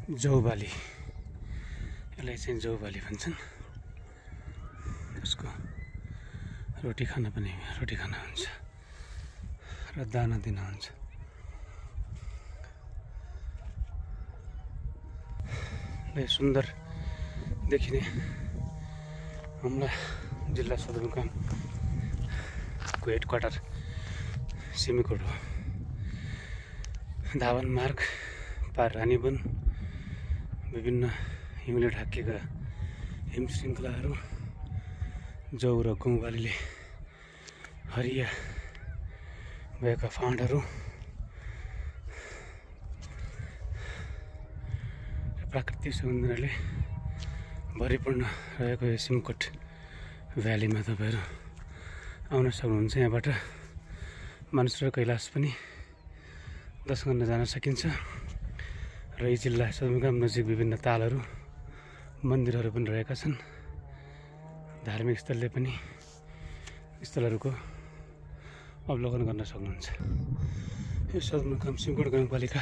जौबाली, यसलाई चाहिँ जौबाली भन्छन्। यसको रोटी खाना हुन्छ र दाना दिन हुन्छ। सुन्दर देखिने हुम्ला जिल्ला सदरमुकामको हेडक्वार्टर सिमीकोट हो। धावन मार्ग पार रानीवन, विभिन्न हिउँले ढाकिएका हिम श्रृङ्खलाहरू, जौ र गौँबालीले हरिया भएका फाँटहरू, प्राकृतिक सौन्दर्यले भरिपूर्ण रहेको यो सिमकोट भ्यालीमा तपाईँहरू आउन सक्नुहुन्छ। यहाँबाट मानसरोवर कैलाश पनि दर्शन गर्न जान सकिन्छ र यी जिल्ला सदरमुकाम नजिक विभिन्न तालहरू, मन्दिरहरू पनि रहेका छन्। धार्मिक स्थलहरूको अवलोकन गर्न सक्नुहुन्छ। यो सदरमुकाम सिमकोट गाउँपालिका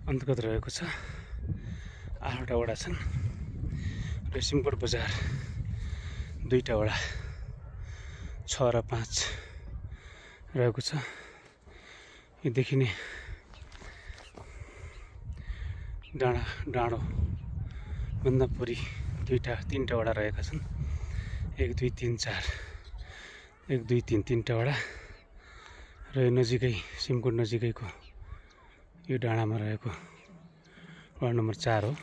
अन्तर्गत रहेको छ। 8वटा वडा छन् र सिमकोट बजार 2टा वडा 6 र 5 रहेको छ। यो देखिने डाँडो भन्दा पुरी 3टा वडा रहेका छन्। 1 2 3 4 1 2 3 3टा वडा र यो नजिकै सिमकोट नजिकैको यो डाँडामा रहेको वार्ड नम्बर 4 हो।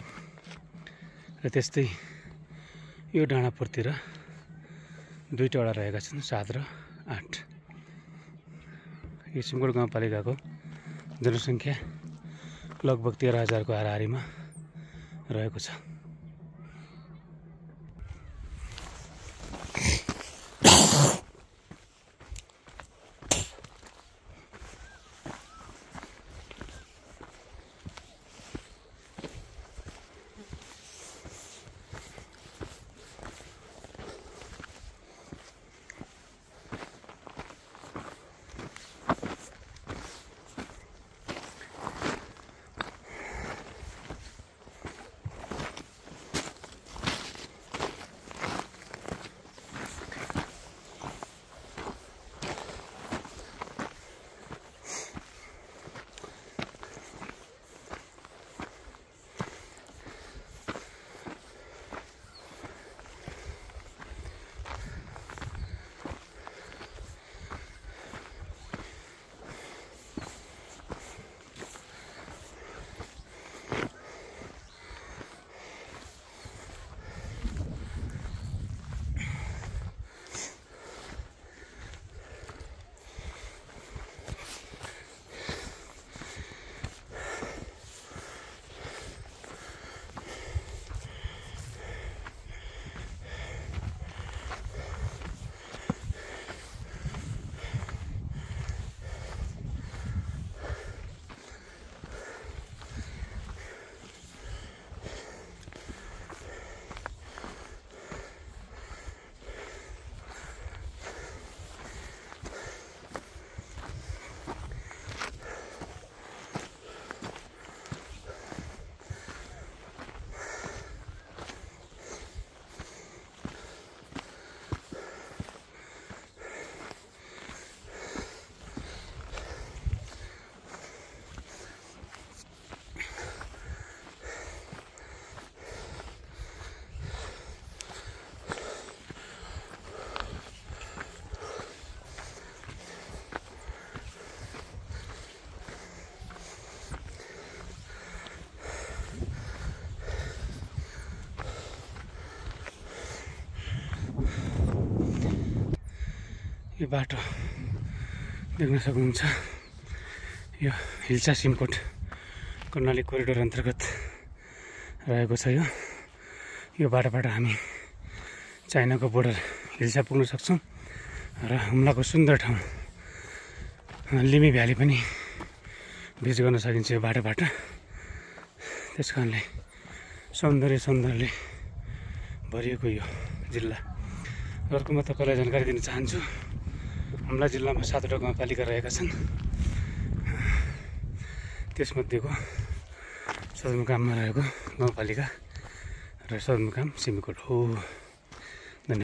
र त्यस्तै यो डाँडापुरतिर 2टा वडा रहेका छन्, 7 र 8। यो सिमकोट गाउँपालिकाको जनसङ्ख्या लगभग 13,000 को हाराहारीमा रहेको छ। यो बाटो देख्न सक्नुहुन्छ। यो हिल्सा सिमकोट कर्णाली कोरिडोर अन्तर्गत रहेको छ। यो बाटोबाट हामी चाइनाको बोर्डर हिल्सा पुग्न सक्छौँ र हुम्लाको सुन्दर ठाउँ लिमी भ्याली पनि भिजिट गर्न सकिन्छ यो बाटोबाट। त्यस कारणले सौन्दर्यले भरिएको यो जिल्ला। अर्को म तपाईँलाई जानकारी दिन चाहन्छु, हुम्ला जिल्लामा 7वटा गाउँपालिका रहेका छन्। त्यसमध्येको सदरमुकाममा रहेको गाउँपालिका र सदरमुकाम सिमीकोट हो।